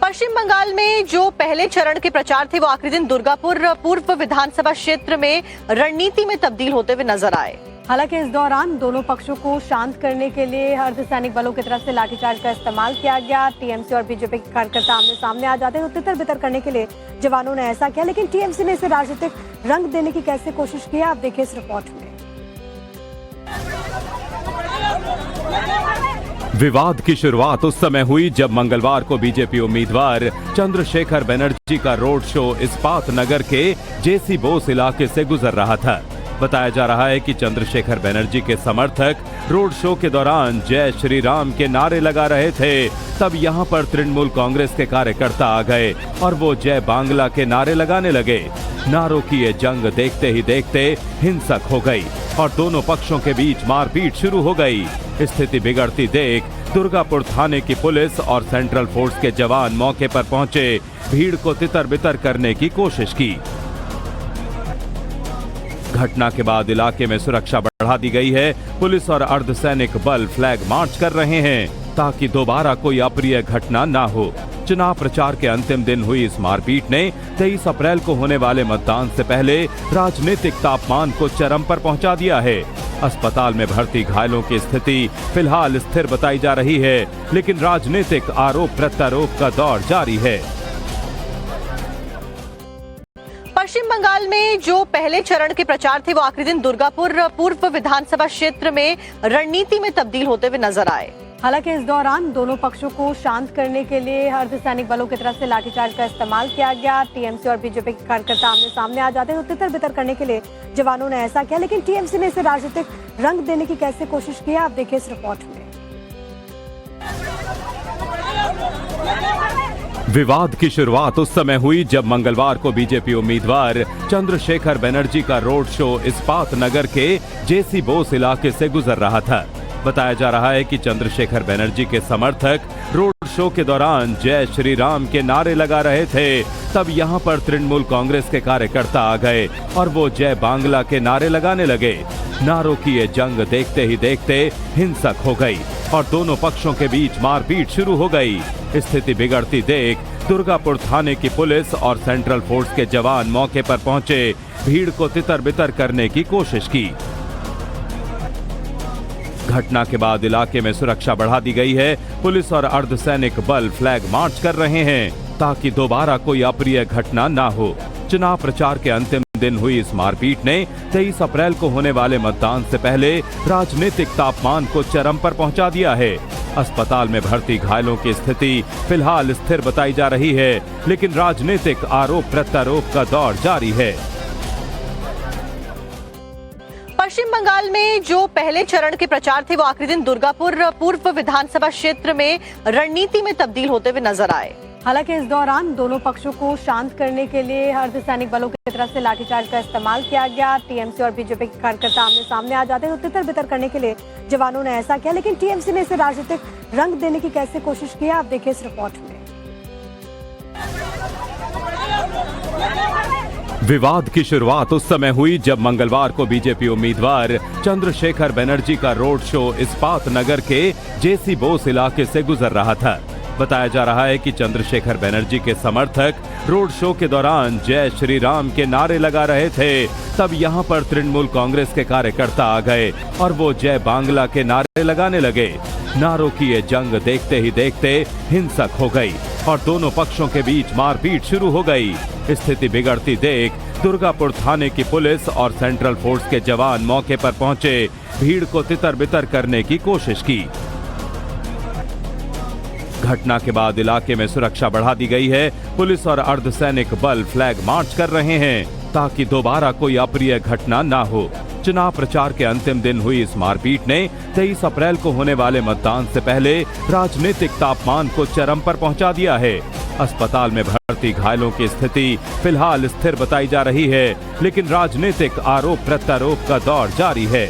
पश्चिम बंगाल में जो पहले चरण के प्रचार थे वो आखिरी दिन दुर्गापुर पूर्व विधानसभा क्षेत्र में रणनीति में तब्दील होते हुए नजर आए। हालांकि इस दौरान दोनों पक्षों को शांत करने के लिए अर्धसैनिक बलों की तरफ से लाठीचार्ज का इस्तेमाल किया गया। टीएमसी और बीजेपी के कार्यकर्ता आमने सामने आ जाते हैं तो तितर बितर करने के लिए जवानों ने ऐसा किया, लेकिन टीएमसी ने इसे राजनीतिक रंग देने की कैसे कोशिश की, आप देखिए इस रिपोर्ट में। विवाद की शुरुआत उस समय हुई जब मंगलवार को बीजेपी उम्मीदवार चंद्रशेखर बनर्जी का रोड शो इस्पात नगर के जेसी बोस इलाके से गुजर रहा था। बताया जा रहा है कि चंद्रशेखर बनर्जी के समर्थक रोड शो के दौरान जय श्री राम के नारे लगा रहे थे। तब यहां पर तृणमूल कांग्रेस के कार्यकर्ता आ गए और वो जय बांग्ला के नारे लगाने लगे। नारों की ये जंग देखते ही देखते हिंसक हो गई और दोनों पक्षों के बीच मारपीट शुरू हो गई। स्थिति बिगड़ती देख दुर्गापुर थाने की पुलिस और सेंट्रल फोर्स के जवान मौके पर पहुंचे, भीड़ को तितर बितर करने की कोशिश की। घटना के बाद इलाके में सुरक्षा बढ़ा दी गई है। पुलिस और अर्धसैनिक बल फ्लैग मार्च कर रहे हैं ताकि दोबारा कोई अप्रिय घटना ना हो। चुनाव प्रचार के अंतिम दिन हुई इस मारपीट ने 23 अप्रैल को होने वाले मतदान से पहले राजनीतिक तापमान को चरम पर पहुंचा दिया है। अस्पताल में भर्ती घायलों की स्थिति फिलहाल स्थिर बताई जा रही है, लेकिन राजनीतिक आरोप प्रत्यारोप का दौर जारी है। पश्चिम बंगाल में जो पहले चरण के प्रचार थे वो आखिरी दिन दुर्गापुर पूर्व विधानसभा क्षेत्र में रणनीति में तब्दील होते हुए नजर आए। हालांकि इस दौरान दोनों पक्षों को शांत करने के लिए अर्धसैनिक बलों की तरफ से लाठीचार्ज का इस्तेमाल किया गया। टीएमसी और बीजेपी के कार्यकर्ता आमने सामने आ जाते हैं तो तितर बितर करने के लिए जवानों ने ऐसा किया, लेकिन टीएमसी ने इसे राजनीतिक रंग देने की कैसे कोशिश की, आप देखिए इस रिपोर्ट में। विवाद की शुरुआत उस समय हुई जब मंगलवार को बीजेपी उम्मीदवार चंद्रशेखर बनर्जी का रोड शो इस्पात नगर के जेसी बोस इलाके से गुजर रहा था। बताया जा रहा है कि चंद्रशेखर बनर्जी के समर्थक रोड शो के दौरान जय श्री राम के नारे लगा रहे थे। तब यहां पर तृणमूल कांग्रेस के कार्यकर्ता आ गए और वो जय बांग्ला के नारे लगाने लगे। नारों की ये जंग देखते ही देखते हिंसक हो गई और दोनों पक्षों के बीच मारपीट शुरू हो गई। स्थिति बिगड़ती देख दुर्गापुर थाने की पुलिस और सेंट्रल फोर्स के जवान मौके पर पहुंचे, भीड़ को तितर बितर करने की कोशिश की। घटना के बाद इलाके में सुरक्षा बढ़ा दी गई है। पुलिस और अर्धसैनिक बल फ्लैग मार्च कर रहे हैं ताकि दोबारा कोई अप्रिय घटना ना हो। चुनाव प्रचार के अंतिम दिन हुई इस मारपीट ने 23 अप्रैल को होने वाले मतदान से पहले राजनीतिक तापमान को चरम पर पहुंचा दिया है। अस्पताल में भर्ती घायलों की स्थिति फिलहाल स्थिर बताई जा रही है, लेकिन राजनीतिक आरोप प्रत्यारोप का दौर जारी है। पश्चिम बंगाल में जो पहले चरण के प्रचार थे वो आखिरी दिन दुर्गापुर पूर्व विधानसभा क्षेत्र में रणनीति में तब्दील होते हुए नजर आए। हालांकि इस दौरान दोनों पक्षों को शांत करने के लिए अर्धसैनिक बलों की तरफ से लाठीचार्ज का इस्तेमाल किया गया। टीएमसी और बीजेपी के कार्यकर्ता आमने सामने आ जाते हैं तो तितर बितर करने के लिए जवानों ने ऐसा किया, लेकिन टीएमसी ने इसे राजनीतिक रंग देने की कैसे कोशिश की, आप देखिए इस रिपोर्ट में। विवाद की शुरुआत उस समय हुई जब मंगलवार को बीजेपी उम्मीदवार चंद्रशेखर बनर्जी का रोड शो इस्पात नगर के जेसी बोस इलाके से गुजर रहा था। बताया जा रहा है कि चंद्रशेखर बनर्जी के समर्थक रोड शो के दौरान जय श्री राम के नारे लगा रहे थे। तब यहां पर तृणमूल कांग्रेस के कार्यकर्ता आ गए और वो जय बांग्ला के नारे लगाने लगे। नारों की ये जंग देखते ही देखते हिंसक हो गई और दोनों पक्षों के बीच मारपीट शुरू हो गई। स्थिति बिगड़ती देख दुर्गापुर थाने की पुलिस और सेंट्रल फोर्स के जवान मौके पर पहुंचे, भीड़ को तितर बितर करने की कोशिश की। घटना के बाद इलाके में सुरक्षा बढ़ा दी गई है। पुलिस और अर्धसैनिक बल फ्लैग मार्च कर रहे हैं ताकि दोबारा कोई अप्रिय घटना ना हो। चुनाव प्रचार के अंतिम दिन हुई इस मारपीट ने 23 अप्रैल को होने वाले मतदान से पहले राजनीतिक तापमान को चरम पर पहुंचा दिया है। अस्पताल में भर्ती घायलों की स्थिति फिलहाल स्थिर बताई जा रही है, लेकिन राजनीतिक आरोप प्रत्यारोप का दौर जारी है।